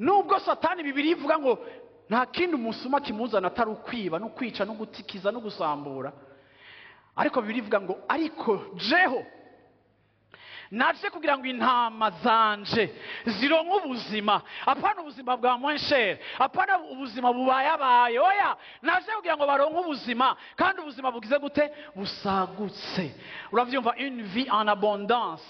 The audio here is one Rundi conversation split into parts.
nubwo satani bibiri ivuga ngo nta kindi umusuma kimuzana atari ukwiba no kwica no gutikiza no gusambura, ariko bibiri ivuga ngo ariko jeho naje kugira ngo intama zanje zironke ubuzima, apana ubuzima bwa mwensheri, apana ubuzima bubayabaye, oya naje kugira ngo baronke ubuzima kandi ubuzima bugize gute? Busagutse. Uravyumva? Une vie en abondance,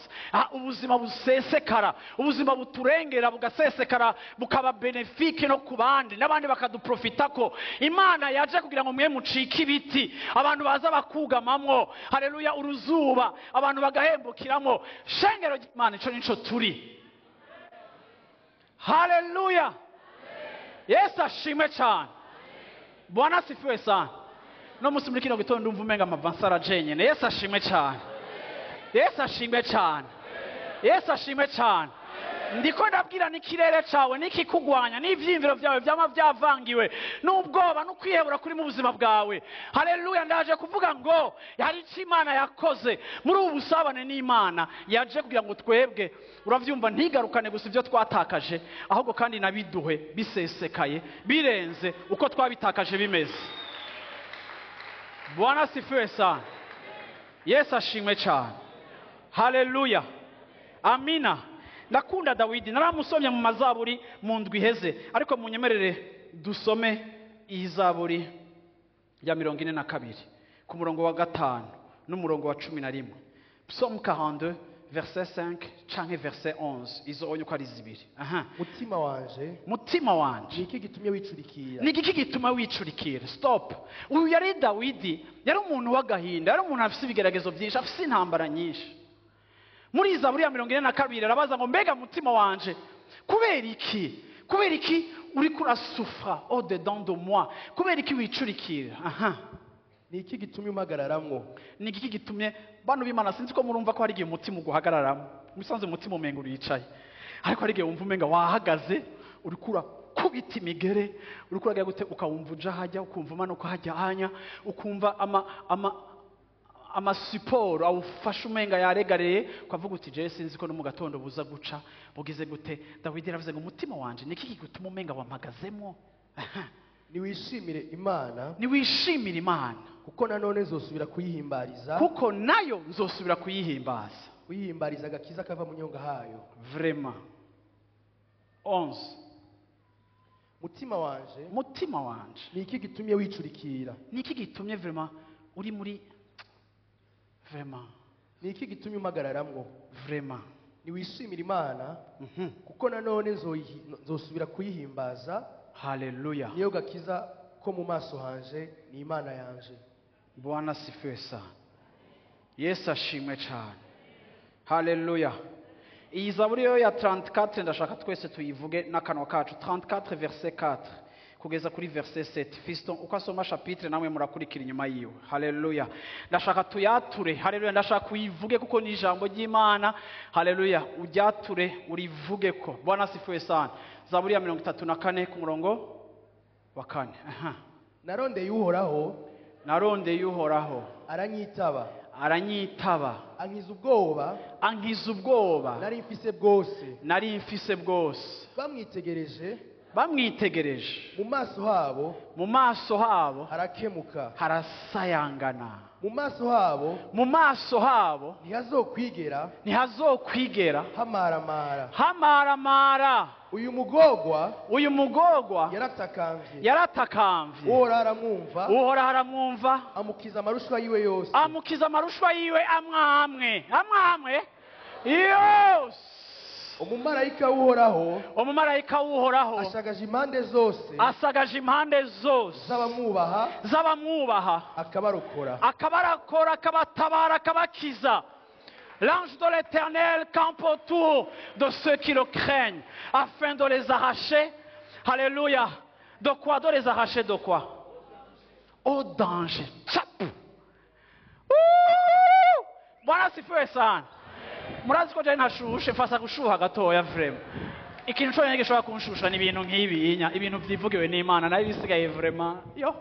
ubuzima busesekara, ubuzima buturengera bugasesekara bukaba benefique no kubandi n'abandi bakaduprofitako. Imana yaje kugira ngo mwe mucike ibiti, abantu baza bakugamamwo, haleluya, uruzuba abantu bagahembukiramo. Shengero ry'Imana ico nico turi. Haleluya. Yesu ashimwe cyane. Bwana asifiwe sana. No musi muri kino gitondo ndumva umenga amavansa jenyene. Yesu ashimwe cyane. Yesu ashimwe cyane. Yesu ashimwe cyane. Ndiko ndabwira n'ikirere cawe n'ikikugwanya n'ivyimviro vyawe vyama vyavangiwe n'ubwoba no kwihebura kuri mu buzima bwawe. Haleluya. Ndaje kuvuga ngo hari icyo Imana yakoze muri ubu busabane n'Imana, yaje kugira ngo twebwe, uravyumva, ntigarukane gusa ivyo twatakaje, ahubwo kandi nabiduhe bisesekaye birenze uko twabitakaje bimeze. Bwana sifiwe sana. Yesu ashimwe cyane. Haleluya. Amina. Ndakunda Dawidi, naramusomye mu mazaburi mu ndwi iheze, ariko munyemerere dusome iyi zaburi ya 42 ku murongo wa 5 n'umurongo wa 11. Psalm 42 verset 5 canke verset 11. Izo onye ko ari zibiri. Mutima wanje niki gitumye wicurikira? Niki gituma wicurikira? Stop. Uyu yari Dawidi, yari umuntu w'agahinda, yari umuntu afise ibigeragezo byinshi, afise intambara nyinshi. Muri zaburi ya 42 arabaza ngo mbega mutima wanje kubera iki uri kurasufra au dedans de moi, kubera iki wicurikira? Niki gitumye umagararamwo? Niki gitumye bantu b'Imana, sinzi ko murumva ko hari igihe umutima uguhagararamo. Musanze umutima umenga uricaye, ariko hari igihe wumva umenga wahagaze, uri kura kubita imigere, uri kuragira gute, ukawumva uja hajya, ukumva manuka hajya hanya, ukumva amasiporo awufasha umenga yaregareye, ukavuga uti je sinzi ko no mu gatondo buza guca bugize gute. Dawidi yaravuze ngo umutima wanje niki gituma umenga wampagazemo? Niwishimire Imana, niwishimire Imana, kuko nanone nzosubira kuyihimbariza, kuko nayo nzosubira kuyihimbaza. Uyihimbariza agakiza kava mu nyonga hayo. Vraiment. 11. Mutima wanje niki gitumye wicurikira? Niki gitumye vraiment uri muri vraiment? Niki gitumye umagararamwo? Vraiment. Niwishimire Imana, kuko nanone nzosubira kuyihimbaza. Haleluya. Niyo gakiza ko mu maso hanje, ni Imana yanje. Bwana sifiwe sana. Yesu ashimwe cyane. Haleluya. Iyi zaburi yo ya 34 ndashaka twese tuyivuge n'akanwa kacu. 34 verset 4 kugeza kuri verset 7. Fiston uko asoma chapitre namwe murakurikira inyuma yiwe. Haleluya. Ndashaka tuyature. Haleluya. Ndashaka kuyivuge kuko ni ijambo ry'Imana. Haleluya. Ujyature urivuge ko. Bwana sifiwe sana. Zaburi ya 34 ku murongo wa 4. Narondeye Uhoraho, aranyitaba, ankiza ubwoba nari mfise bwose. Bamwitegereje mu maso habo harakemuka, harasayangana. mu maso habo ntihazokwigera hamaramara. Uyu mugogwa yaratakambye. Uhoraho aramwumva, amukiza amarushwa yiwe yose. amwe yose. Umumarayika w'Uhoraho asagaje impande zose z'abamwubaha akabarokora, akabatabara, akabakiza. L'ange de l'Éternel campe autour de ceux qui le craignent, afin de les arracher. Alléluia. De quoi? De les arracher de quoi? Au danger. Tchap. Bwana sifiwe sana. Murazi ko jana nashushe mfasa gushuha gatoya vraiment. Ikintu cyo gishobora kunshusha ni ibintu nk'ibi, ibintu byivugiwe n'Imana nayo bisigaye vraiment. Yo.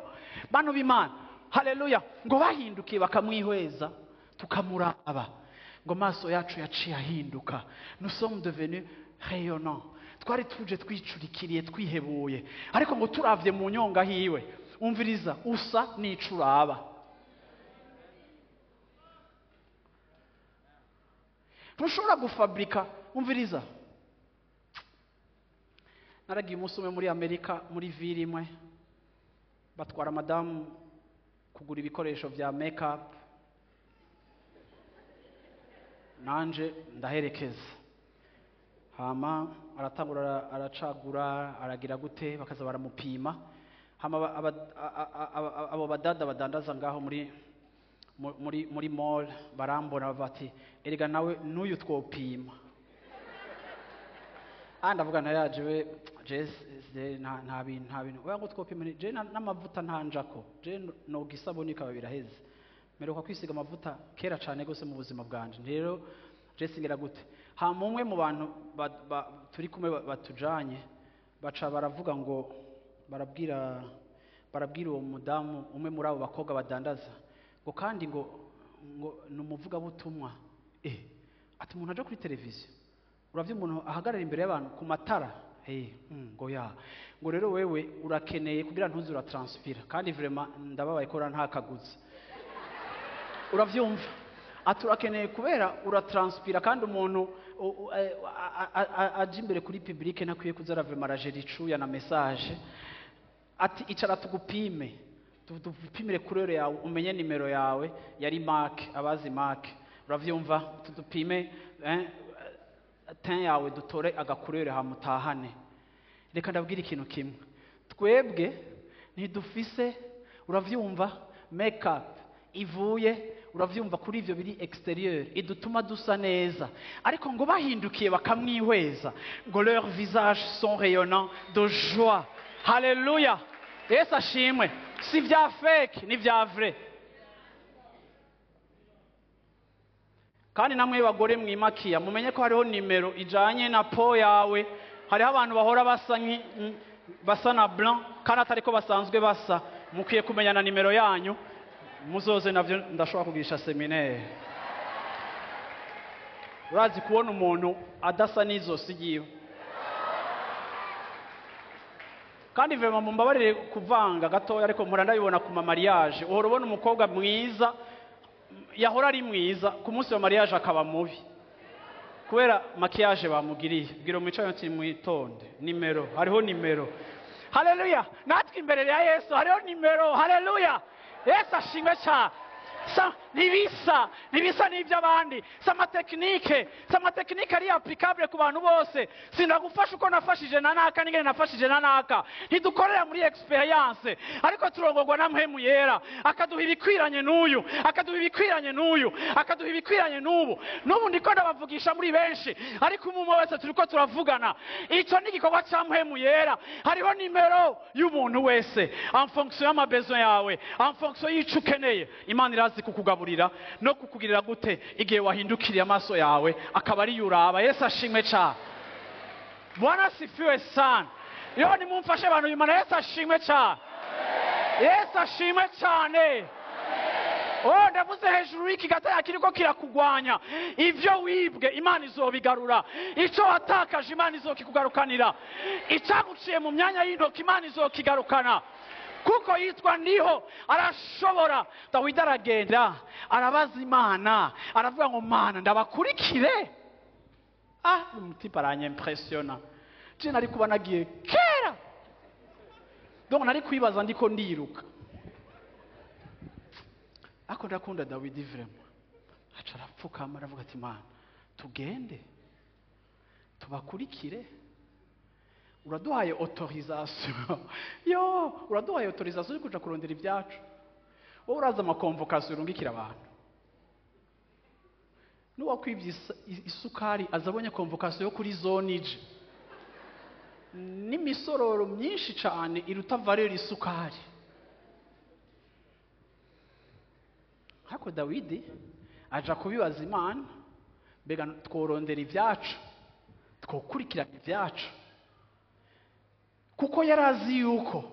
Bantu b'Imana. Haleluya. Ngo bahindukiye bakamwihweza tukamuraba. Ngo maso yacu yaciye ahinduka. Nous sommes devenus rayonnants. twari tuje twicurikiriye twihebuye, ariko ngo turavye mu nyonga hiwe, umviriza, usa n'icuraba. Ntushobora gufabrika, umviriza, naragiye umunsi umwe muri Amerika, muri ville imwe, batwara madamu kugura ibikoresho vya make-up, nanje ndaherekeza. Hama aratangura aracagura, aragira gute, bakaza baramupima. Hama abo badada badandaza ngaho muri mall barambona bati, erega nawe n'uyu twopima. Ndavuga naraje we nta bintu oya ngo twopima je n'amavuta ntanjako, je no gisaboni kaba biraheze, meruka kwisiga amavuta kera cane gose mu buzima bwanje. Rero je singira gute, hama umwe mu bantu turi kumwe batujanye baca baravuga ngo barabwira uwo mudamu umwe muri abo bakobwa badandaza ngo kandi ngo numuvuga butumwa ati umuntu aje kuri televiziyo, uravye umuntu ahagarara imbere y'abantu ku matara ngo ya ngo rero wewe urakeneye kugira ntuzi uratranspira, kandi vraiment ndababaye ko nta kaguzi, uravyumva, ati urakeneye kubera uratranspira, kandi umuntu aje imbere kuri public nakwiye kuzara vraiment araje ricuya na message, ati icara tugupime, tupimire kurere yawe, umenye nimero yawe yari mark, abazi mark, uravyumva, tudupime ten yawe dutore agakurere hamutahane. Reka ndabwira ikintu kimwe, twebwe ntidufise, uravyumva, make-up ivuye, uravyumva, kuri ivyo biri exterieur idutuma dusa neza, ariko ngo bahindukiye bakamwihweza ngo leurs visages sont rayonnants de joie. Haleluya, Yesu ashimwe. Si vya fake ni vya vrai. Kandi namwe bagore mwimakiya mumenye ko hariho nimero ijanye na po yawe. Hariho abantu bahora basa na blanc kandi atariko basanzwe basa, mukwiye kumenya na nimero yanyu, muzoze navyo ndashobora kugisha seminaire. Urazi kubona umuntu adasa n'izo sigiyo, kandi vraiment mumbabarire kuvanga gatoya, ariko mpora ndabibona ku mariage, uhora ubona umukobwa mwiza yahora ari mwiza, ku munsi wa mariage akaba mubi kubera maquillage bamugiriye. Bwira mu cyayo nti mwitonde, nimero, hariho nimero. Haleluya, natwe imbere ya Yesu hariho nimero. Haleluya, Yesu ashimwe cyane. Ntibisa n'iby'abandi, sama technique ari applicable ku bantu bose. Sinagufasha uko nafashije na naka ningene nafashije na naka, ntidukorera muri experience, ariko turongorwa na mpemu yera, akaduha ibikwiranye n'uyu, akaduha ibikwiranye n'uyu, akaduha ibikwiranye n'ubu ndiko ndabavugisha muri benshi, ariko umwe wese turiko turavugana. Ico ni igikorwa cya mpemu yera. Hariho nimero y'umuntu wese en fonction y'amabesoin yawe, en fonction y'ico ukeneye. Imana irazi kukugaburira no kukugirira gute igihe wahindukiriye amaso yawe akaba ari yuraba. Yesu ashimwe cyane. Bwana sifiwe sana. Yo ni mumfashe abantu Imana. Yesu ashimwe cyane. Yesu ashimwe cyane. Ndavuze hejuru y'iki gataya kiriko kirakugwanya. Ivyo wibwe Imana izobigarura. Ico watakaje Imana izokikugarukanira. Icaguciye mu myanya y'intoki Imana izokigarukana. Kuko yitwa ndiho arashobora. Dawidi aragenda arabaza Imana, aravuga ngo Mana ndabakurikire. Umutipa aranyimpressiona. Je nari kuba nagiye kera, donc nari kwibaza ndiko ndiruka. Ako ndakunda Dawidi vraiment. Aca arapfukama aravuga ati Mana tugende tubakurikire, uraduhaye autorisation. Uraduhaye autorisation yo kuja kurondera ivyacu. Wowe uraza amakonvokasiyo urungikira abantu. Nuwakwivye isukari azabonye konvokasiyo yo kuri zone ije n'imisororo myinshi cyane iruta valeur isukari. Hako Dawidi aja kubibaza Imana, mbega tworondera ivyacu, twokurikirana ivyacu, kuko yarazi yuko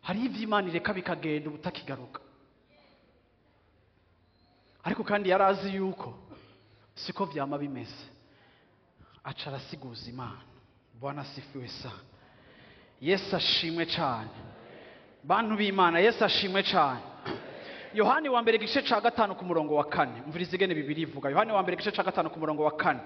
hari ivy'Imana ireka bikagenda ubutakigaruka. Ariko kandi yarazi yuko siko vyama bimeze. Aca arasiguza Imana, Bwana asifiwe sana. Yesu ashimwe cyane. Bantu b'Imana, Yesu ashimwe cyane. Yohani wa mbere igice ca 5 ku murongo wa 4. Mviriza igene Bibiliya ivuga. Yohani wa mbere igice ca 5 ku murongo wa 4.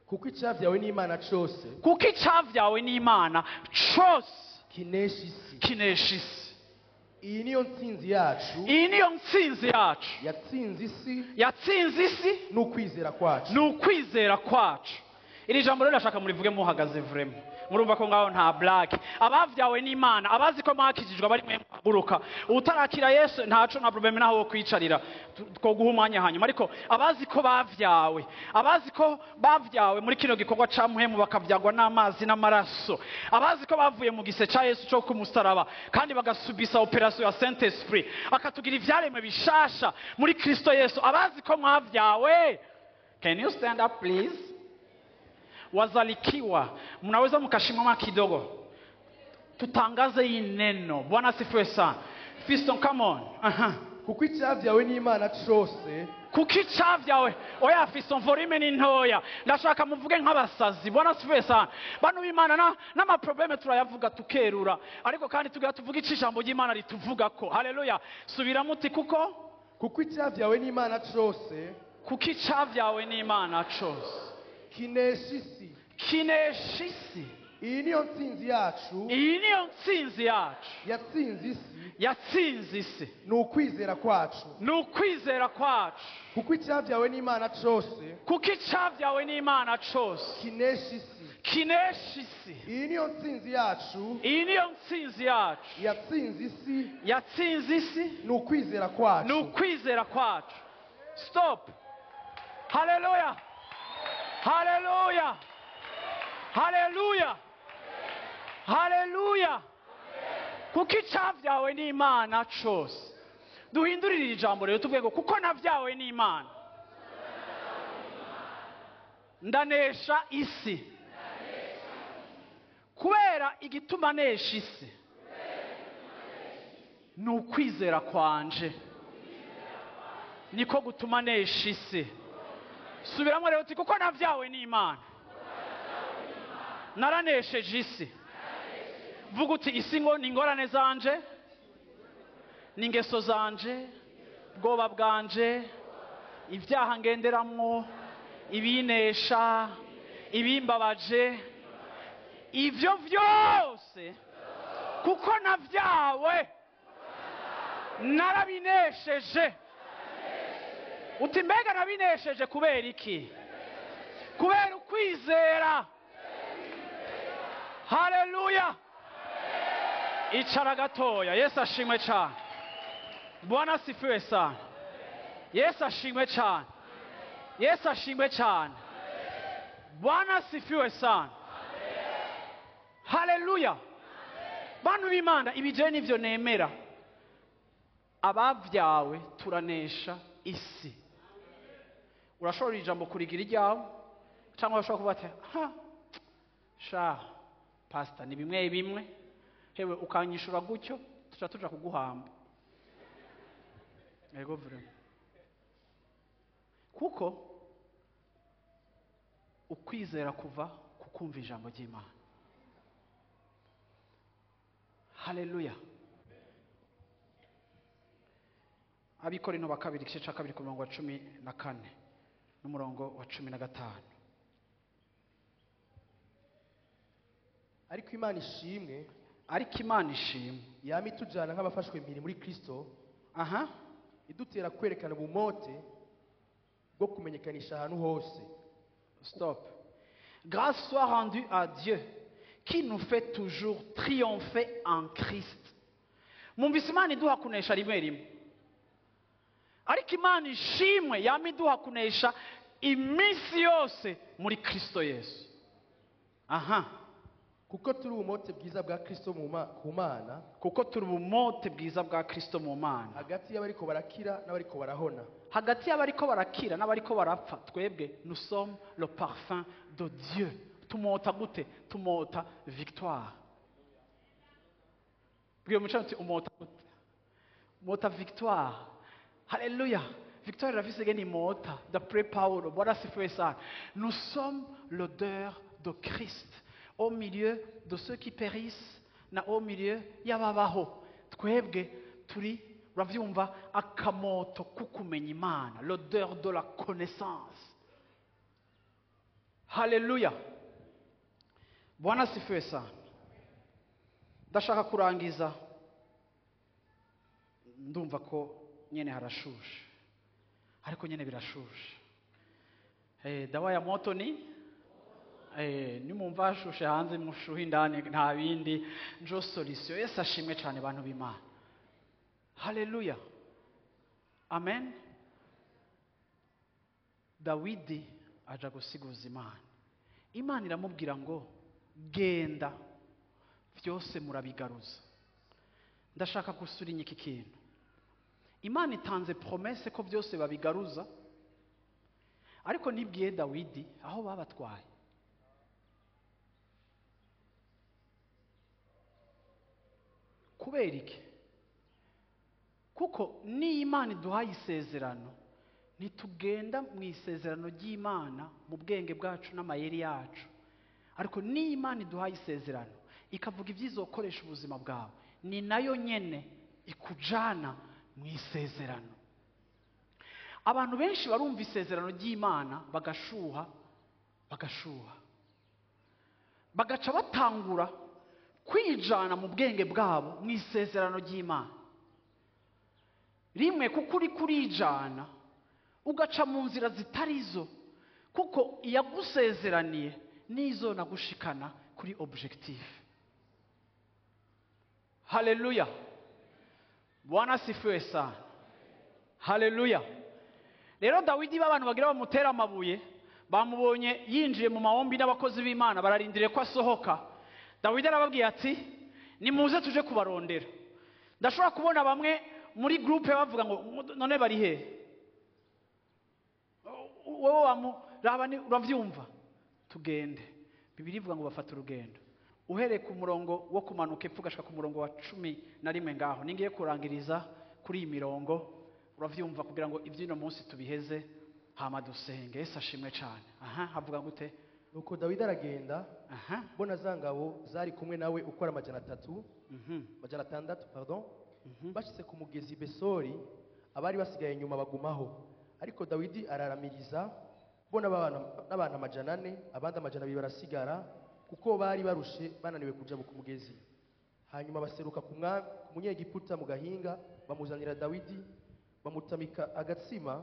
kuko icyabyawe n'Imana cyose Kuko icyavyawe n'Imana cyose kinesha isi. kinesha isi. Iyi niyo ntsinzi yacu Iyi niyo ntsinzi yacu. yatsinze isi Yatsinze isi n'ukwizera kwacu. ni ukwizera kwacu. Iri jambo rero ndashaka murivuge muhagaze vrema. Murumva ko ngaho nta black. Abavyawe n'Imana, abazi ko mwakijijwe bari mwe guruka. Utarakira Yesu ntaco na problem naho wo kwicarira. Two guha umwanya hanyuma, ariko abazi ko bavyawe, abazi ko bavyawe muri kino gikorwa ca muhemu bakavyagwa n'amazi n'amaraso. Abazi ko bavuye mu gise ca Yesu cyo kumusaraba kandi bagasubisa operation ya Saint Esprit. Akatugira ivyaremwe bishasha muri Kristo Yesu. Abazi ko mwavyawe. Can you stand up please? Wazalikiwa, mnaweza mkashimama kidogo, tutangaze hii neno. Bwana asifiwe sana. Fiston, come on. kuko icyabyawe n'Imana cyose Kuko icyavyawe, oya Fiston, volume ni ntoya, ndashaka muvuge nk'abasazi. Bwana asifiwe sana. Bantu b'Imana, n'amaprobleme turayavuga tukerura, ariko kandi tugira tuvuga ijambo ry'Imana rituvuga ko. Haleluya. Subira muti kuko icyabyawe n'Imana cyose kuko icyavyawe n'Imana cyose kinesha isi. kinesha isi. Iyi niyo ntsinzi yacu Iyi niyo ntsinzi yacu. yatsinze isi Yatsinze isi ni ukwizera kwacu. ni ukwizera kwacu. kuko icyabyawe n'Imana cyose Kuko icyavyawe n'Imana cyose kinesha isi. kinesha isi. Iyi niyo ntsinzi yacu Iyi niyo ntsinzi yacu. yatsinze isi Yatsinze isi ni ukwizera kwacu. ni ukwizera kwacu. Stop. Haleluya. Haleluya. Haleluya. Haleluya. Kuko icyavyawe n'Imana cyose. Duhindurire iri jambo rero tuvuge ngo kuko navyawe n'Imana ndanesha isi. Kubera igituma nesha isi ni ukwizera kwanje, niko gutuma nesha isi. Subiramo rero uti kuko navyawe n'Imana naranesheje isi. Vuga uti isi ngo ni ingorane zanje, ni ingeso zanje, bwoba bwanje, ibyaha ngenderamwo, ibinesha, ibimbabaje, ivyo vyose kuko navyawe narabinesheje. Uti mbega nabinesheje kubera iki? Kubera ukwizera. Haleluya. Icara gatoya. Yesu ashimwe cyane. Bwana asifiwe sana. Yesu ashimwe cyane. Yesu ashimwe cyane. Bwana asifiwe sana. Haleluya. Bantu b'Imana, ibije nivyo nemera. Abavyawe turanesha isi. Urashobora ijambo kurigira iryawe cyangwa urashobora kuba ati sha pastor ni bimwe bimwe, hewe ukanyishura gutyo tuja kuguhamba. Ego vrema. Kuko ukwizera kuva kukumva ijambo ry'Imana. Haleluya. Abikorino ba kabiri igice ca 2 ku murongo wa 14 n'umurongo wa 15. ariko Imana ishimwe yama itujyana nk'abafashwe impiri muri Kristo, idutera kwerekana ubumote bwo kumenyekanisha ahantu hose. Stop. Grâce soit rendue à Dieu qui nous fait toujours triompher en Christ. Mumvise Imana iduha kunesha rimwe rimwe, ariko Imana ishimwe yama iduha kunesha iminsi yose muri Kristo Yesu. Kuko turi ubumote bwiza bwa Kristo ku Mana. Kuko turi ubumote bwiza bwa Kristo mu Mana. Hagati y'abariko barakira n'abariko barahona. Hagati y'abariko barakira n'abariko barapfa, twebwe nous sommes le parfum de Dieu. Tumota gute? Tumota victoire. Bwiye mucyo umota gute? Umota victoire. Haleluya. Victoire irafise geni mota d'après Paulo. Bwana asifiwe sana. Nous sommes l'odeur de Christ au milieu de ceux qui périssent na au milieu y'ababaho. Twebwe turi uravyumva akamoto kukumenya Imana, l'odeur de la connaissance. Haleluya. Bwana asifiwe sana. Ndashaka kurangiza, ndumva ko nyene harashushe, ariko nyene birashushe. Dawa ya moto ni nimumva hashushe hanze mushuhi indani nta bindi, njo solution. Yesu ashimwe cyane abantu b'Imana. Haleluya. Amen. Dawidi aja gusiguza Imana. Imana iramubwira ngo genda byose murabigaruza. Ndashaka gusurinya iki kintu. Imana itanze promesse ko byose babigaruza, ariko nibwiye Dawidi aho babatwaye. Kubera iki? Kuko ni Imana iduhaye isezerano, ntitugenda mu isezerano ry'Imana mu bwenge bwacu n'amayeri yacu, ariko ni Imana iduhaye isezerano ikavuga ibyizokoresha ubuzima bwawe, ni nayo nyene ikujana mu isezerano. Abantu benshi barumva isezerano ry'Imana bagashuha bagaca batangura kwijana mu bwenge bwabo mu isezerano ry'Imana. Rimwe kuko uri kurijana ugaca mu nzira zitarizo, kuko iyagusezeraniye nizo nagushikana kuri objectif. Haleluya. Bwana asifiwe sana. Haleluya. Rero Dawidi b'abantu bagira bamutera amabuye, bamubonye yinjiye mu mahombi n'abakozi b'Imana, bararindiriye ko asohoka. Dawidi arababwiye ati nimuze tuje kubarondera. Ndashobora kubona bamwe muri groupe bavuga ngo none bari he? Wowe wamurabani uravyumva? Tugende. Bibiri ivuga ngo bafata urugendo. Uhereye ku murongo wo kumanuka epfo gashaka ku murongo wa 11 ngaho. Ningiye kurangiriza kuri iyi mirongo, uravyumva kugira ngo ivyino munsi tubiheze hama dusenge. Yesu ashimwe cyane. Havuga gute? Nuko Dawidi aragenda, mbona za ngabo zari kumwe nawe ukora amajana 600, pardon. Bashitse ku mugezi Besori, abari basigaye nyuma bagumaho. Ariko Dawidi araramiriza, mbona n'abantu amajana 4, abandi amajana 2 barasigara, kuko bari barushe bananiwe kuja ku mugezi. Hanyuma baseruka ku munyegiputa mu gahinga, bamuzanira Dawidi, bamutamika agatsima,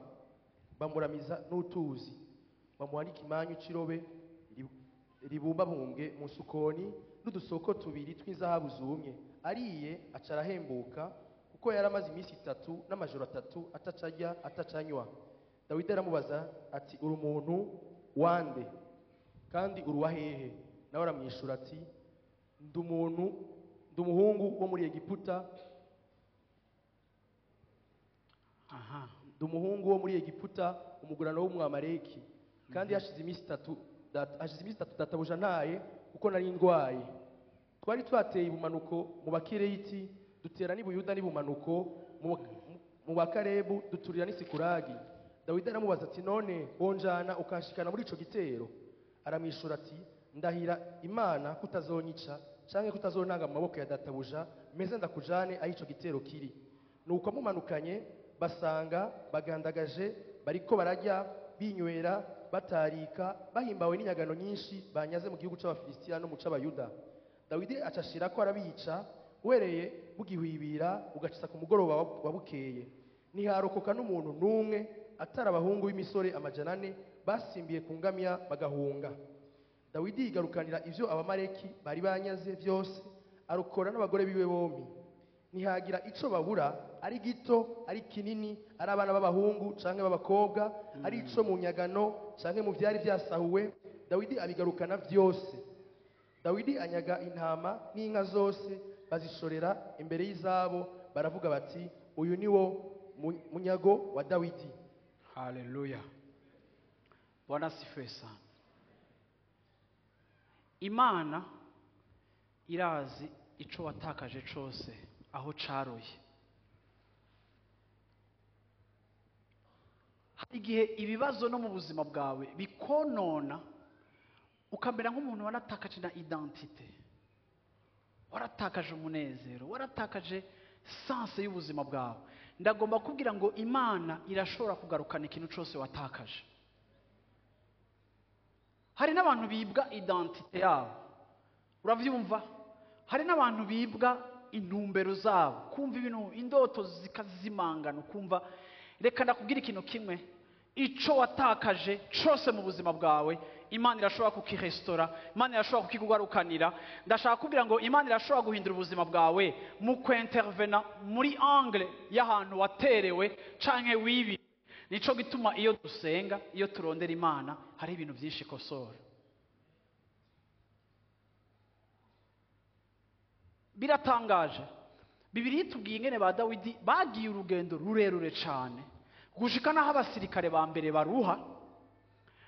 bamuramiza n'utuzi, bamuhanika imanyu cirobe ribumbabumbwe mu sukoni n'udusoko tubiri tw'inzahabu zumye. Ariye acarahembuka, kuko yaramaze iminsi 3 n'amajoro 3 atacarya atacanywa. Dawidi aramubaza ati uri umuntu wande kandi uruwa hehe? Nawe aramwishura ati ndumuhungu wo muri Egiputa. Ndumuhungu wo muri Egiputa, umugurano w'umwamaleki. Kandi hashize iminsi 3 databuja ntaye, kuko nari ndwaye. Twari twateye ibumanuko mu Bakireyiti, dutera n'Ibuyuda n'ibumanuko mu Bakarebu, duturira n'Isikuragi. Dawidi aramubaza ati none wonjana ukanshikana muri ico gitero? Aramwishura ati ndahira Imana kutazonyica canke kutazonanga mu maboko ya databuja, meze ndakujane aho ico gitero kiri. Nuko amumanukanye, basanga bagandagaje, bariko barajya binywera batarika, bahimbawe n'inyagano nyinshi banyaze mu gihugu c'Abafilisitiya no mu c'Abayuda. Dawidi acashira ko arabica, uhereye bugihwibira ugacisa ku mugoroba wa bukeye. Ntiharokoka n'umuntu n'umwe atari abahungu b'imisore amajana 4 basimbiye ku ngamiya bagahunga. Dawidi yigarukanira ivyo abamaleki bari banyaze byose, arokora n'abagore biwe bombi. Ntihagira ico babura, ari gito ari kinini, ari abana b'abahungu canke b'abakobwa, ari ico mu nyagano canke mu vyari vyasahuwe, Dawidi abigarukana vyose. Dawidi anyaga intama n'inka zose, bazishorera imbere y'izabo, baravuga bati uyu ni wo munyago wa Dawidi. Haleluya. Bwana asifiwe sana. Imana irazi ico watakaje cose aho caroye. igihe ibibazo no mu buzima bwawe bikonona ukamera nk'umuntu waratakaje na identite, waratakaje umunezero, waratakaje sanse y'ubuzima bwawe. Ndagomba kubwira ngo Imana irashobora kugarukana ikintu cyose watakaje. Hari n'abantu bibwa identite yabo, uravyumva? Hari n'abantu bibwa intumbero zabo, kumva ibintu, indoto zikazimangana, kumva. Reka ndakubwira ikintu kimwe, ico watakaje cyose mu buzima bwawe Imana irashobora kukirestora, Imana irashobora kukikugarukanira. Ndashaka kubwira ngo Imana irashobora guhindura ubuzima bwawe mu kwintervena muri angle y'ahantu waterewe canke wibi. Nico gituma iyo dusenga, iyo turondera Imana, hari ibintu byinshi ikosora. Biratangaje, Bibiliya itubwiye ingene ba Dawidi bagiye urugendo rurerure cane gushika naho abasirikare ba mbere baruha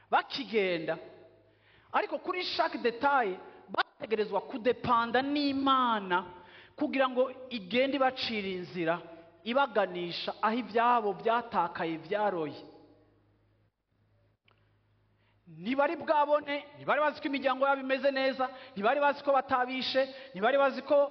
bakigenda, ariko kuri chaque detail bategerezwa kudepanda n'Imana kugira ngo igende ibacira inzira ibaganisha aho ibyabo byatakaye byaroye. Ntibari bwabone, ntibari bazi ko imiryango yabo imeze neza, ntibari bazi ko batabishe, ntibari bazi ko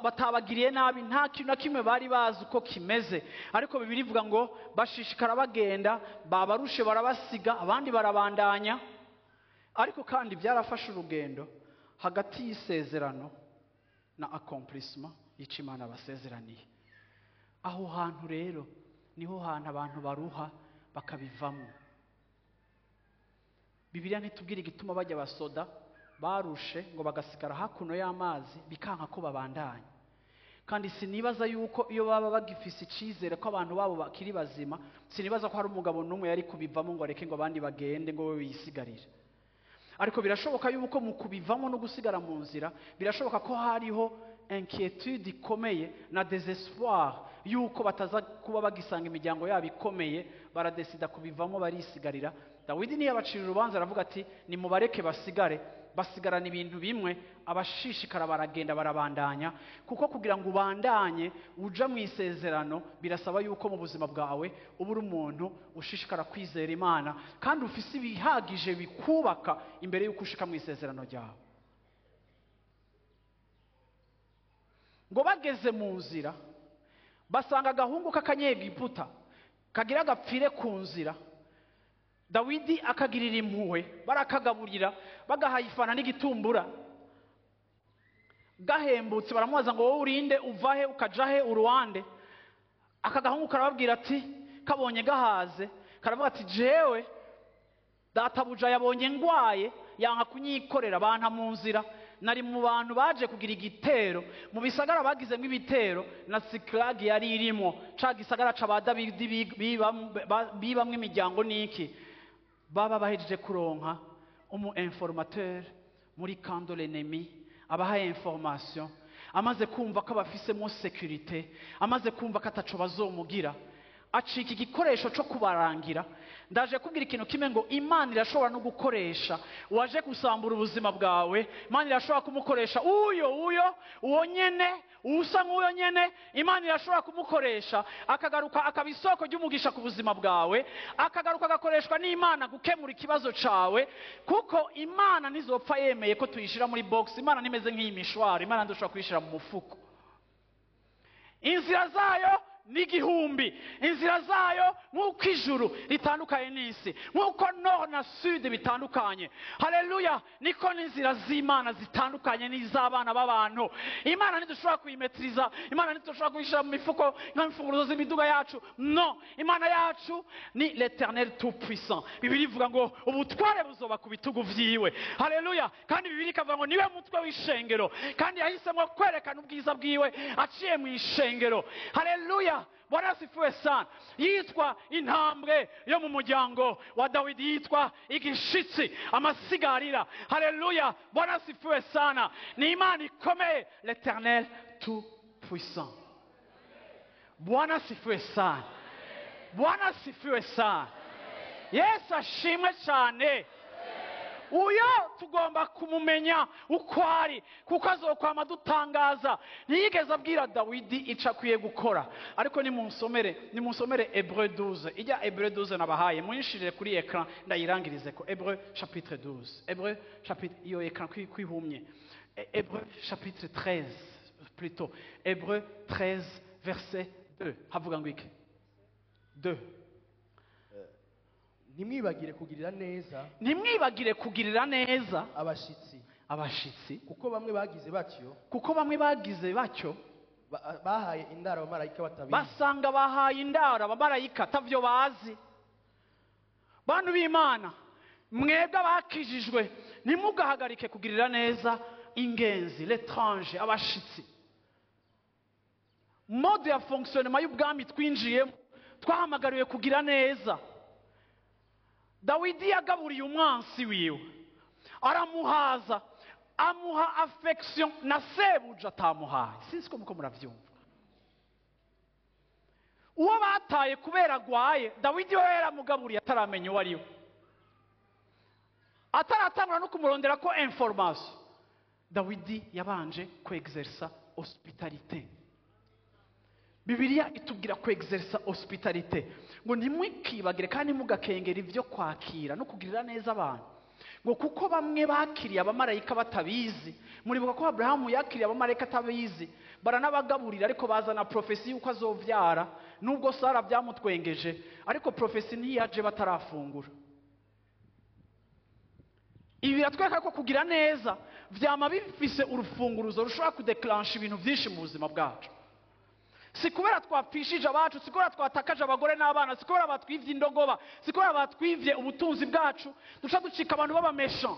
batabagiriye nabi, nta kintu na kimwe bari bazi uko kimeze. Ariko Bibiliya ivuga ngo bashishikara bagenda, babarushe barabasiga, abandi barabandanya. Ariko kandi byarafashe urugendo hagati y'isezerano na accomplissement y'icyo Imana basezeraniye. Aho hantu rero niho hantu abantu baruha bakabivamo. Bibiliya ntitubwira igituma bajya basoda barushe ngo bagasigara hakuno y'amazi bikanka ko babandanya. Kandi sinibaza yuko iyo baba bagifise icizere ko abantu babo bakiri bazima, sinibaza ko hari umugabo n'umwe yari kubivamo ngo areke ngo abandi bagende ngo we yisigarire. Ariko birashoboka yuko mu kubivamo no gusigara mu nzira, birashoboka ko hariho inquiétude ikomeye na désespoir yuko bataza kuba bagisanga imiryango yabo ikomeye, baradesida kubivamo barisigarira. Dawidi niyo abacira urubanza aravuga ati nimubareke basigare, basigarana ibintu bimwe, abashishikara baragenda barabandanya. Kuko kugira ngo ubandanye uja mu isezerano birasaba yuko mu buzima bwawe uba uri umuntu ushishikara kwizera Imana kandi ufise ibihagije bikubaka imbere yuko ushika mu isezerano ryawe. Ngo bageze mu nzira basanga agahungu k'akanyegiputa kagira gapfire ku nzira. Dawidi akagirira impuhwe, barakagaburira, bagahayifana n'igitumbura. Gahembutse baramubaza ngo wowe urinde, uvahe, ukajahe, uruwande? Akagahungu karababwira ati kabonye gahaze, karavuga ati jewe databuja yabonye ngwaye yanka kunyikorera banta mu nzira, nari mu bantu baje kugira igitero mu bisagara bagizemo ibitero na Siklagi yari irimo, ca gisagara ca ba Dawidi bibamwe imiryango niki. Baba bahejeje kuronka umu informateur muri camp de l'ennemi, abaha information, amaze kumva ko abafisemo sécurité, amaze kumva ko ataco bazomugira, acika igikoresho cyo kubarangira. Ndaje kubwira ikintu kimwe ngo Imana irashobora no gukoresha waje gusambura ubuzima bwawe. Imana irashobora kumukoresha uwo nyene usa nk'uyo nyene. Imana irashobora kumukoresha akagaruka akabisoko ry'umugisha ku buzima bwawe, akagaruka agakoreshwa n'Imana gukemura ikibazo cawe. Kuko Imana nizopfa yemeye ko tuyishira muri box. Imana nimeze nk'imishwari, Imana ndushobora kuyishira mu mufuko. Inzira zayo n'igihumbi, inzira zayo nk'uko ijuru ritandukanye n'isi, nk'uko nord na sud bitandukanye. Haleluya! Niko n'inzira z'Imana zitandukanye n'iz'abana b'abantu. Imana ntidushobora kuyimetiriza, Imana ntidushobora kuyishyira mu mifuko nk'imfunguruzo z'imiduga yacu. No, Imana yacu ni l'Éternel tout puissant. Bibiliya ivuga ngo ubutware buzoba ku bitugu vyiwe. Haleluya! Kandi Bibiliya ikavuga ngo niwe mutwe w'ishengero, kandi yahisemo kwerekana ubwiza bwiwe aciye mu ishengero. Haleluya! Bwana asifiwe sana. Yitwa intambwe yo mu muryango wa Dawidi, yitwa igishitsi, amasigarira. Haleluya! Bwana asifiwe sana. Ni Imana ikomeye, l'Éternel tout puissant. Bwana asifiwe sana. Bwana asifiwe sana. Yesu ashimwe cyane. uyo tugomba kumumenya uko ari, kuko azokwama dutangaza. Ntiyigeze abwira Dawidi icyo akwiye gukora. Ariko nimunsomere Hébreux 12. Ijya Hébreux 12 nabahaye, mwinshirire kuri écran ndayirangirize ko. Hébreux chapitre 12. Hébreux chapitre, iyo écran kwihumye. Hébreux chapitre 13 plutôt. Hébreux 13 verset 2. Havuga ngo iki? 2. Ntimwibagire kugirira neza. Ntimwibagire kugirira neza abashitsi. Kuko bamwe bagize batyo. Bahaye indaro abamarayika batabizi. Basanga bahaye indaro abamarayika atavyo bazi. Bantu b'Imana, mwebwe abakijijwe, ntimugahagarike kugirira neza ingenzi, l'étrange, abashitsi. Mode ya fonctionnement y'ubwami twinjiyemo, twahamagariwe kugira neza. Dawidi yagaburiye umwansi wiwe, aramuhaza, amuha affection na sebuja atamuhaye. Sinzi ko muko muravyumva. Uwo bataye kubera agwaye, Dawidi we yaramugaburiye ataramenya uwo ari we, ataratangura no kumurondera ko information. Dawidi yabanje kwexersa hospitalite. Bibiliya itubwira kwexersa hospitalite, ngo ntimwikibagire kandi mugakengera ivyo kwakira no kugirira neza abantu, ngo kuko bamwe bakiriye abamarayika batabizi. Muribuka ko Abrahamu yakiriye abamarayika atabizi, baranabagaburira, ariko bazana profesi yuko azovyara. Nubwo Sara byamutwengeje, ariko profesi ntiyaje batarafungura. Ibi biratwereka ko kugira neza vyama bifise urufunguruzo rushobora kudeclencher ibintu byinshi mu buzima bwacu. Si kubera twapfishije abacu, si kubera twatakaje abagore n'abana, si kubera batwivye indogoba, si kubera batwivye ubutunzi bwacu duca ducika abantu b'abamesha.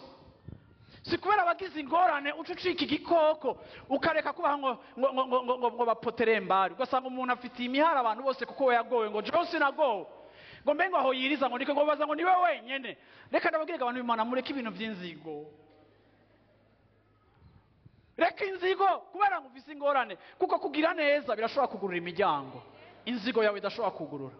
Si kubera abagize ingorane uca ucika igikoko ukareka kubaha ngo bapoterembari, ugasanga umuntu afitiye imihara abantu bose kuko we yagowe, ngo jewe sinagowe, ngo mbe ngo aho yiriza ngo niko ngo baza ngo niwe wenyene. Reka ndababwire abantu b'Imana, mureke ibintu vy'inzigo. Reka inzigo kubera ngo ufise ingorane, kuko kugira neza birashobora kugurura imiryango inzigo yawe idashobora kugurura.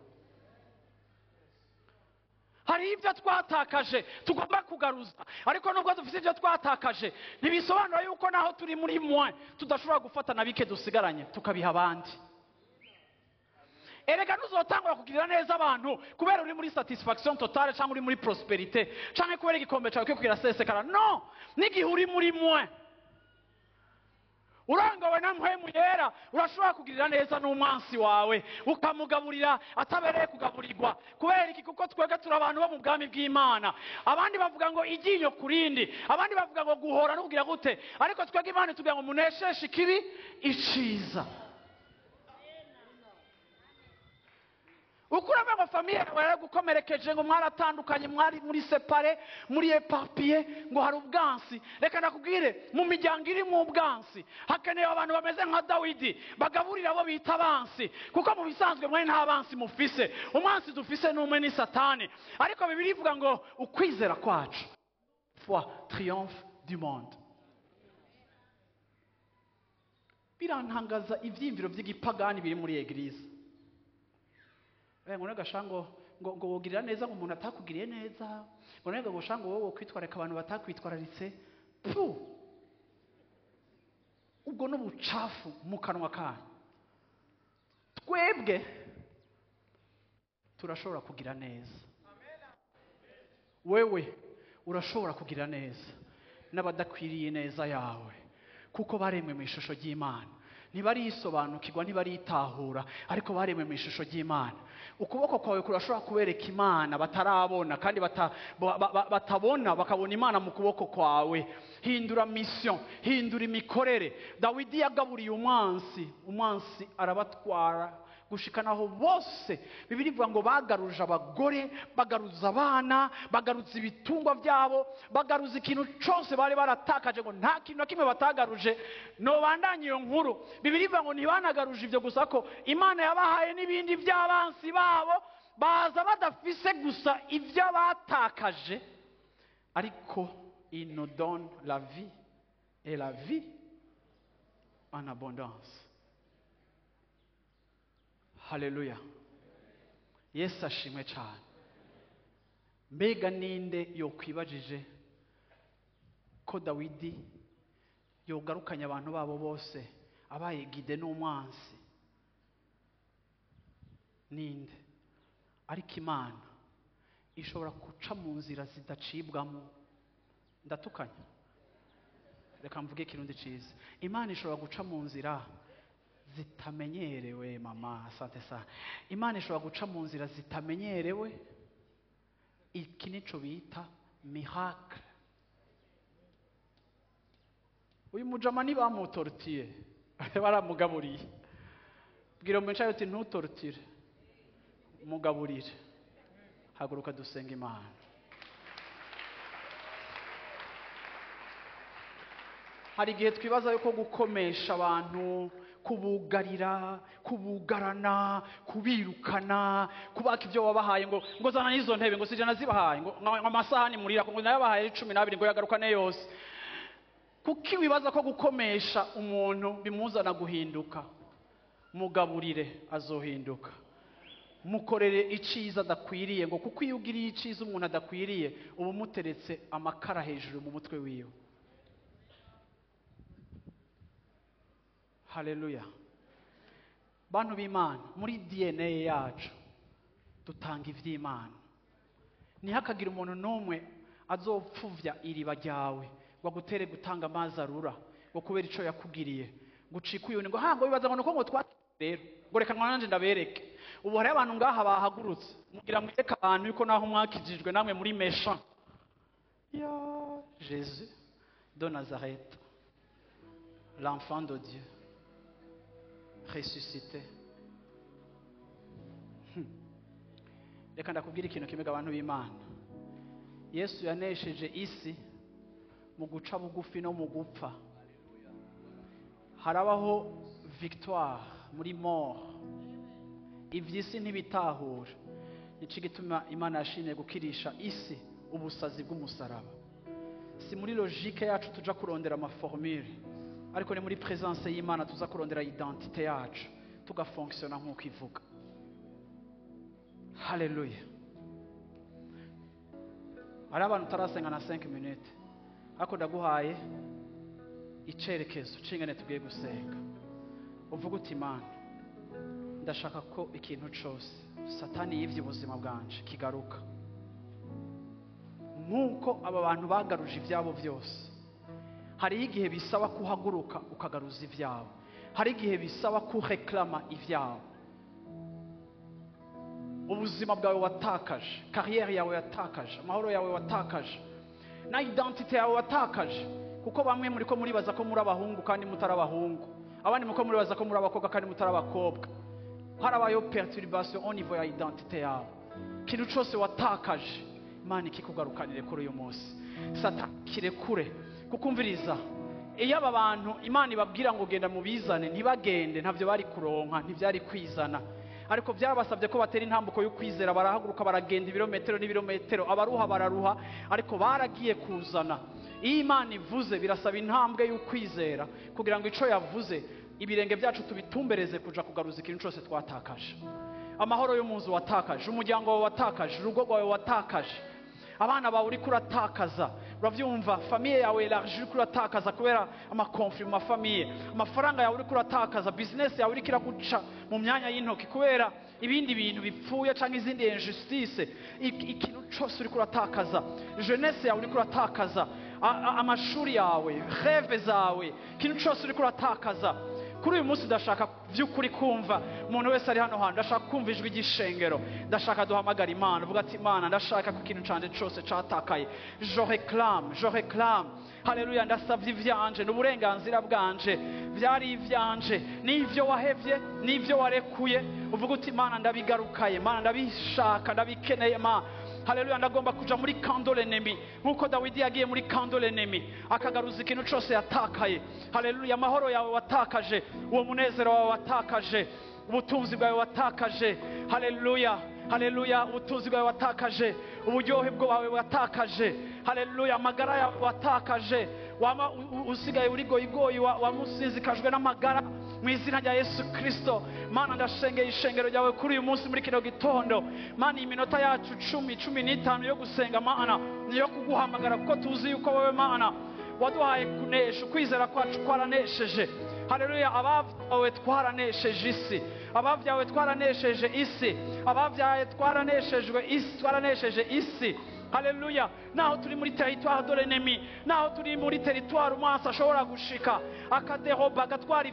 Hari ibyo twatakaje tugomba kugaruza, ariko nubwo dufise ibyo twatakaje ntibisobanura yuko naho turi muri mwe tudashobora gufata na bike dusigaranye tukabiha abandi. Erega nuzotangura kugirira neza abantu kubera uri muri satisfaction totale cyangwa uri muri prosperité cyangwa kubera igikombe cyawe cyo kugira sesekara. No, n'igihe uri muri mwe urangawe na mpwemu yera, urashobora kugirira neza n'umwansi wawe ukamugaburira atabereye kugaburirwa. Kubera iki? Kuko twebwe turi abantu bo mu bwami bw'Imana. Abandi bavuga ngo iginyo kurindi, abandi bavuga ngo guhora no kugira gute, ariko twebwe Imana tugira ngo munesheshe ikibi iciza. Ukurame ngo famiye yawe gukomerekeje, ngo mwaratandukanye, mwari muri separe, muri eparpillé, ngo hari ubwansi. Reka nakubwire, mu miryango iri mu bwansi hakeneye abantu bameze nka Dawidi bagaburira abo bita abansi, kuko mu bisanzwe mwe nta bansi mufise. Umwansi dufise n'umwe ni Satani, ariko Bibiliya ivuga ngo ukwizera kwacu, foi triomphe du monde. Birantangaza ivyimviro by'igipagani biri muri eglise. Ngo nagashango ngo wogirira neza ngo umuntu atakugiriye neza, ngo nega gushango wowe kwitwareka abantu batakwitwararitse. Ubwo n'ubucafu mu kanwa kanyu. Twebwe turashobora kugira neza. Wewe urashobora kugira neza n'abadakwiriye neza yawe, kuko baremwe mu ishusho ry'Imana. Ntibarisobanukirwa, ntibaritahura, ariko baremwe mu ishusho ry'Imana. Ukuboko kwawe kurashobora kubereka Imana batarabona, kandi batabona bakabona Imana mu kuboko kwawe. Hindura mission, hindura imikorere. Dawidi yagaburiye umwansi arabatwara gushika naho bose. Bibiliya ivuga ngo bagaruje abagore, bagaruza abana, bagaruza ibitungwa byabo, bagaruza ikintu cyose bari baratakaje, ngo nta kintu na kimwe batagaruje. No bandanye iyo nkuru. Bibiliya ivuga ngo ntibanagaruje ibyo gusa, ko Imana yabahaye n'ibindi by'abansi babo, baza badafise gusa ibyo batakaje, ariko il nous donne la vie et la vie en abondance. Haleluya. Yesu ashimwe cyane. Mbega ninde yokwibajije ko Dawidi yogarukanye abantu babo bose abaye gide n'umwansi ninde? Ariko Imana ishobora guca mu nzira zidacibwamo. Ndatukanya, reka mvuge ikirundi ciza. Imana ishobora guca mu nzira zitamenyerewe. Mama asante sana. Imana ishobora guca mu nzira zitamenyerewe. Iki nico bita miracle. Uyu mujama ni bamutortiye baramugaburiye. Bwira umwicaye uti ntutortire, mugaburire. Haguruka dusenga Imana. Hari igihe twibaza yuko gukomesha abantu, kubugarira, kubugarana, kubirukana, kubaka ibyo wabahaye, ngo zana n'izo ntebe, ngo sije nazibahaye, ngo amasahani murira, ngo nayabahaye 12 ngo yagarukane yose. Kuki wibaza ko gukomesha umuntu bimuzana guhinduka? Mugaburire azohinduka. Mukorere iciza adakwiriye, ngo kuko iyo ugiriye iciza umuntu adakwiriye uba umuteretse amakara hejuru mu mutwe wiwe. Haleluya. Bantu b'Imana, muri DNA yacu dutanga ivy'Imana. Ntihakagira umuntu n'umwe azopfuvya iriba ryawe ngo agutere gutanga amazi arura ngo kubera ico yakugiriye, gucika uyuni ngo hango bibaza ngo nuko ngo rero ngo reka nanje ndabereke. Ubu hari abantu ngaha bahagurutse mugira mweke abantu yuko naho mwakijijwe namwe muri méchant. Ya Jésus de Nazareth, l'enfant de Dieu ressuscité. Reka ndakubwira ikintu kimwe abantu b'Imana. Yesu yanesheje isi mu guca bugufi no mu gupfa. Harabaho victoire muri mort. Ivy'isi ntibitahura. Nico gituma Imana yashimye gukirisha isi ubusazi bw'umusaraba. Si muri logique yacu tuja kurondera ama formule, ariko ni muri présence y'Imana tuza kurondera identité yacu, tugafonctiona nk'uko ivuga. Haleluya. Hari abantu tarasenga na 5 minutes, ariko ndaguhaye icerekezo cingene tugiye gusenga. Uvuga uti Imana, ndashaka ko ikintu cyose Satani yivye ubuzima bwanje kigaruka. Nkuko aba bantu bagaruje ivyabo byose, hari igihe bisaba kuhaguruka ukagaruza ivyabo. Hari igihe bisaba kureklama ivyabo. Ubuzima bwawe watakaje, carrière yawe watakaje, amahoro yawe watakaje, na identité yawe watakaje. Kuko bamwe muri ko muribaza ko muri abahungu kandi mutari abahungu, abandi muko muribaza ko muri abakobwa kandi mutari abakobwa. Harabayo perturbation au niveau ya identité yawe. Kintu cyose watakaje, Imana ikikugarukanire kuri uyu munsi. Satani kirekure kukumviriza. Iyo aba bantu Imana ibabwira ngo genda mubizane, ntibagende, ntavyo bari kuronka, ntivyari kwizana. Ariko byarabasabye ko batera intambuko yo kwizera, barahaguruka baragenda ibirometero n'ibirometero, abaruha bararuha, ariko baragiye kuzana. Iyo Imana ivuze birasaba intambwe yo kwizera kugira ngo ico yavuze ibirenge byacu tubitumbereze kuja kugaruza ikintu cyose twatakaje. Amahoro yo munzu watakaje, umuryango wawe watakaje, urugo rwawe watakaje, abana bawe uri kuratakaza. Uravyumva, famille yawe large uri kuratakaza kubera amakonflit mu famille, amafaranga yawe uri kuratakaza, business yawe uri kiraguca mu myanya y'intoki kubera ibindi bintu bipfuye canke izindi injustice. Ikintu cyose uri kuratakaza, jeunesse yawe uri kuratakaza, amashuri yawe, rêve zawe, ikintu cyose uri kuratakaza. Kuri uyu munsi ndashaka by'ukuri kumva umuntu wese ari hano hantu, ndashaka kumva ijwi ry'ishengero, ndashaka duhamagara Imana, uvuga ati Imana, ndashaka ko ikintu canje cyose catakaye, je réclame. Haleluya. Ndasavye ivyanje n'uburenganzira bwanje, byari ivyanje, n'ivyo wahevye, n'ivyo warekuye. Uvuga uti Imana, ndabigarukaye, Imana ndabishaka, ndabikeneye Imana. Haleluya. Ndagomba kuja muri camp de l'ennemi nkuko Dawidi yagiye muri camp de l'ennemi akagaruza ikintu cyose yatakaye. Haleluya. Amahoro yawe watakaje, uwo munezero wawe watakaje, ubutunzi bwawe watakaje. Haleluya. Ubutunzi bwawe watakaje, uburyohe bwawe watakaje. Haleluya. Amagara yawe watakaje, wama usigaye uri goyigoyi, wamusinzikajwe n'amagara mu izina rya Yesu Kristo. Mana, ndashengeye ishengero ryawe kuri uyu munsi muri kino gitondo. Mana, iminota yacu 10-15 yo gusenga Mana niyo kuguhamagara, kuko tuzi yuko wowe Mana waduhaye kunesha, ukwizera kwacu kwaranesheje. Haleluya. Abavyawe twaranesheje isi, abavyawe twaranesheje isi, abavyawe twaranesheje isi. Haleluya. Naho turi muri territoire de l'ennemi, naho turi muri territoire umwansi ashobora gushika akaderoba, agatwara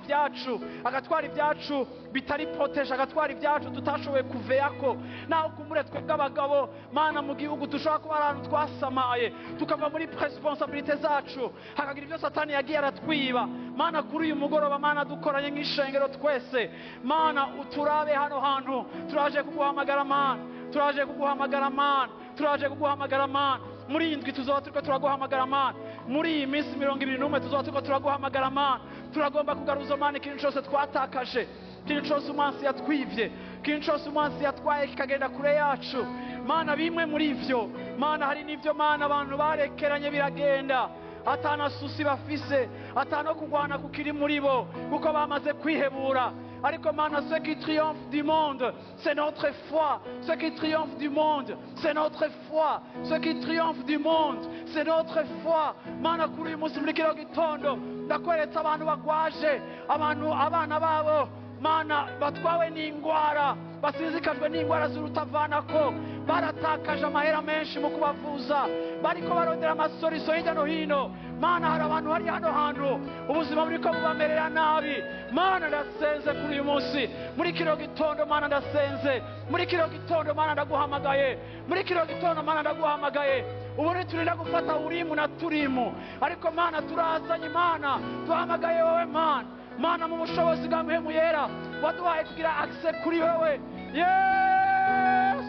ibyacu bitari protege, agatwara ibyacu tutashoboye kuveyako. Naho kumure twebwe abagabo mana mu gihugu dushobora kuba ahantu twasamaye tukava muri responsabilité zacu, hakagira ibyo satani yagiye aratwiba. Mana kuri uyu mugoroba mana dukoranye nk'ishengero twese mana uturabe hano hantu, turaje kuguhamagara mana, turaje kuguhamagara mana, turaje kuguhamagara mana. Muri indwi tuzoba turiko turaguhamagara mana, muri iyi minsi 21 tuzoba turiko turaguhamagara mana. Turagomba kugaruza mana ikintu cyose twatakaje, ikintu cyose umansi yatwivye, ikintu cyose umansi yatwaye kikagenda kure yacu mana. Bimwe muri ivyo mana, hari n'ivyo mana abantu barekeranye biragenda atana susi bafise, atano kugwana kukiri muri bo kuko bamaze kwihebura. Ariko mana, ce qui triomphe du monde, c'est notre foi. Ce qui triomphe du monde, c'est notre foi. Ce qui triomphe du monde, c'est notre foi. Mana kuri uyu munsi muri kino gitondo ndakweretse abantu bagwaje, abana babo mana batwawe n'ingwara, basizikajwe n'ingwara z'urutavanako, baratakaje amahera menshi mu kubavuza, bariko barondera amasoriso hirya no hino. Mana hari abantu hari hano hantu ubuzima buriko bubamerera nabi. Mana ndasenze kuri uyu munsi muri kino gitondo mana, ndasenze muri kino gitondo mana, ndaguhamagaye muri kino gitondo mana, ndaguhamagaye. Ubu ntiturinda gufata urimu na turimu, ariko mana turazanye mana, duhamagaye wowe mana. Mana mu bushobozi bwa mpemu yera waduhaye kugira access kuri wewe. Yes,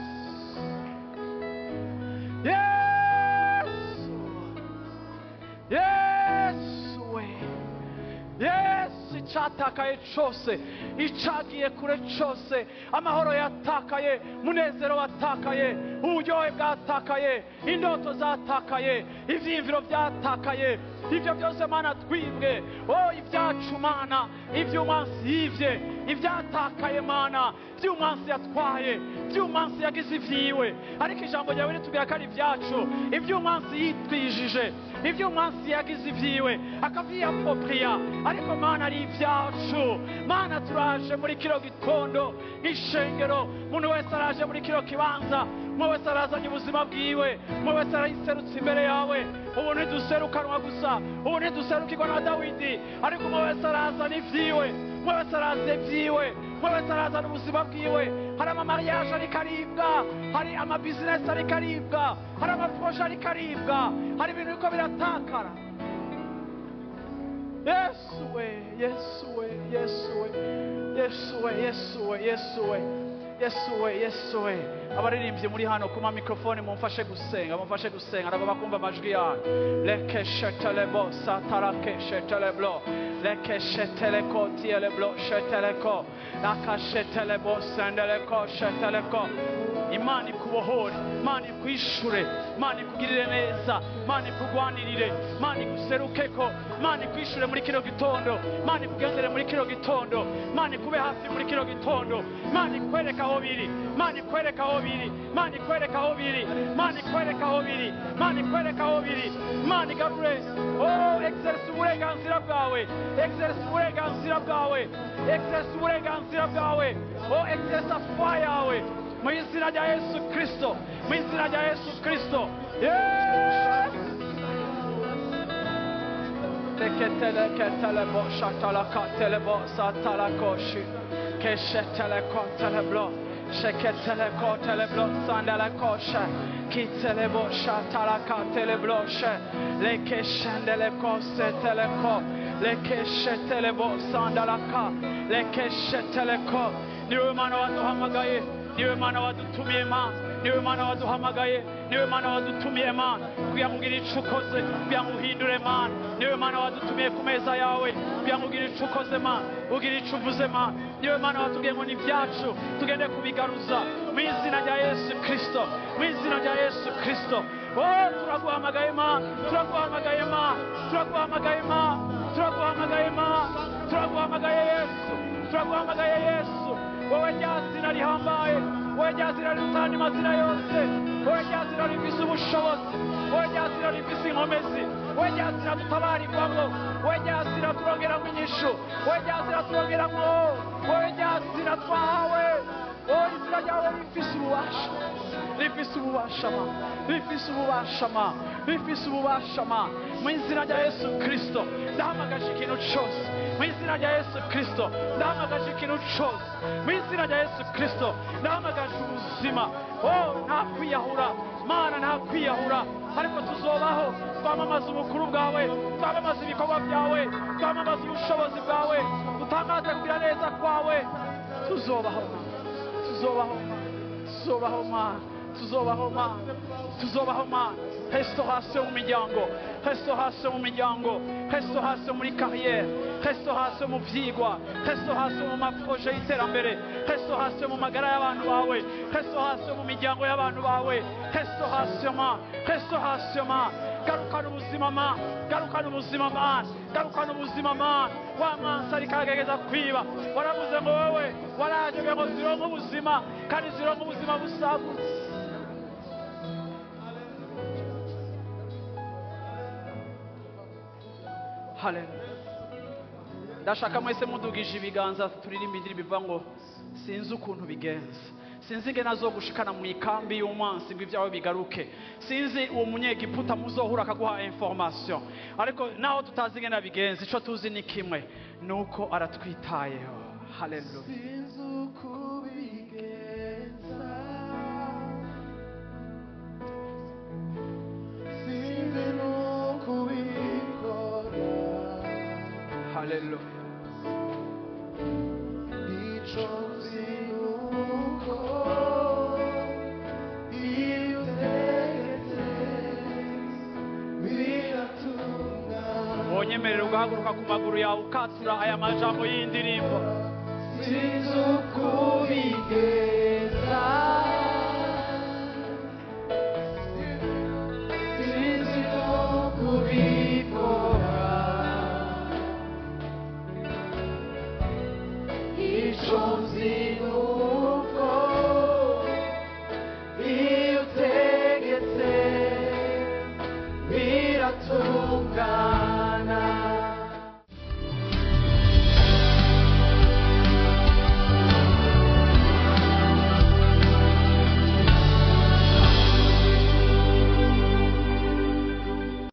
yes, yes, we yes. Icyatakaye cyose, icagiye kure cyose, amahoro yatakaye, munezero watakaye, uburyohe bwatakaye, indoto zatakaye, ivyiyumviro byatakaye, ibyo byose mana twibwe. Ivyacu mana, ivy'umansi yivye, ivyatakaye mana, ivy'umansi yatwaye, ivy'umansi yagize ivyiwe. Ariko ijambo ryawe ritubwira ko ari ivyacu, ivy'umansi yitwijije, ivy'umansi yagize ivyiwe akavyiyapropria. Ariko mana ari ivyacu mana. Turaje muri kino gitondo ishengero, umuntu wese araje muri kino kibanza, umwe wese arazanye ubuzima bwiwe, umwe wese arayiserutse imbere yawe. Ubu ntiduserukanwa gusa, ubu ntiduserukirwa na Dawidi, ariko umwe wese arazana ivyiwe, umwe wese araza ivyiwe, umwe wese arazana ubuzima bwiwe. Hari amamariage ariko aribwa, hari amabizinesi ariko aribwa, hari amaproje ariko aribwa, hari ibintu biriko biratakara. Yesu we, Yesu we, Yesu we, Yesu we, Yesu we, Yesu we, Yesu we, Yesu we. Abaririmbyi muri hano kuma mikrofone mumfashe gusenga, mumfashe gusenga, ndagomba kumva amajwi yanyu. Lekeshetele bo satarakeshetele blo, lekeshetele ko tiele blo shetele ko, nakashetele bo sendele ko shetele ko. Imana ikubohore, Imana ikwishure, Imana ikugirire neza, Imana ikugwanirire, Imana iguserukeko, Imana ikwishure muri kino gitondo, Imana ikugendere muri kino gitondo, Imana ikube hafi muri kino gitondo, Imana ikwereka aho biri, Imana ikwereka aho biri, Imana ikwereka aho biri, Imana ikwereka aho biri, Imana ikwereka aho biri, Imana igarure. Exerce uburenganzira bwawe, exerce uburenganzira bwawe, exerce uburenganzira bwawe. Exerce foi yawe mu izina rya Yesu Kristo, mu izina rya Yesu Kristo. Teketele ketele bo shatala katele bo satala koshi, keshetele kotele blo, sheketele kotele blo sandala kosha, kitele bo shatala katele blo she, lekeshendele kosetele ko, lekeshetele bo sandala ka, lekeshetele ko. Niwe mana waduhamagaye, niwe mana wadutumiye mana, niwe mana waduhamagaye, niwe mana wadutumiye mana, kugira ngo ugire ico ukoze, kugira ngo uhindure mana. Niwe mana wadutumiye ku meza yawe, kugira ngo ugire ico ukoze mana, ugire ico uvuze mana. Niwe mana watubwiye ngo ni ivyacu tugende kubigaruza mu izina rya Yesu Kristo, mu izina rya Yesu Kristo. Turaguhamagaye mana, turaguhamagaye mana, turaguhamagaye mana, turaguhamagaye mana, turaguhamagaye Yesu, turaguhamagaye Yesu. Wowe ryazina rihambaye, wowe rya zina riruta andi mazina yose, wowe rya zina rifise ubushobozi, wowe rya zina rifise inkomezi, wowe rya zina dutabarirwamo, wowe rya zina turongeramo inyishu, wowe rya zina turongeramo, wowe rya zina twahawe, wowe izina ryawe rifise ububasha, rifise ububasha ma, rifise ububasha ma, rifise ububasha ma. Mu izina rya Yesu Kristo ndahamagaje ikintu cyose, mu izina rya Yesu Kristo ndahamagaje ikintu cyose, mu izina rya Yesu Kristo ndahamagaje ubuzima. Nta kwiyahura Mana, nta kwiyahura, ariko tuzobaho twamamaza ubukuru bwawe, twamamaza ibikorwa byawe, twamamaza ubushobozi bwawe, dutangaze kugira neza kwawe. Tuzobaho tuzobaho tuzobaho Mana, tuzobaho Mana, tuzobaho Mana. Restauration mu miryango, restauration mu miryango, restauration muri carrière, restauration mu vyigwa, restauration mu maproje y'iterambere, restauration mu magara y'abantu bawe, restauration mu miryango y'abantu bawe, restauration ma, restauration ma. Garukana ubuzima ma, garukana ubuzima ma, garukana ubuzima ma. Wa mwansi ariko aragerageza kwiba, waravuze ngo wowe waraje ngo zironke ubuzima, kandi zironke ubuzima busagutse. Hallelujah. Ndashaka mwese mudugije ibiganza turirimba indirimbo bivuga ngo sinzi ukuntu bigenza, sinzi ingene azogushikana mu ikambi y'umwansi ngo ibyawe bigaruke, sinzi uwo munyegiputa muzohura akaguha information, ariko naho tutazi ingene bigenza, ico tuzi ni kimwe, nuko aratwitayeho. Hallelujah. Sinzi uko bigenza, sinzi nuko bikora. Hallelujah. Ico nzi nuko iyo utegetse biratungana. Wonyemerera ugahaguruka ku maguru yawe ukatura aya majambo y'indirimbo. Sinzi uko bigenza, sinzi nuko bikora. Ico nzi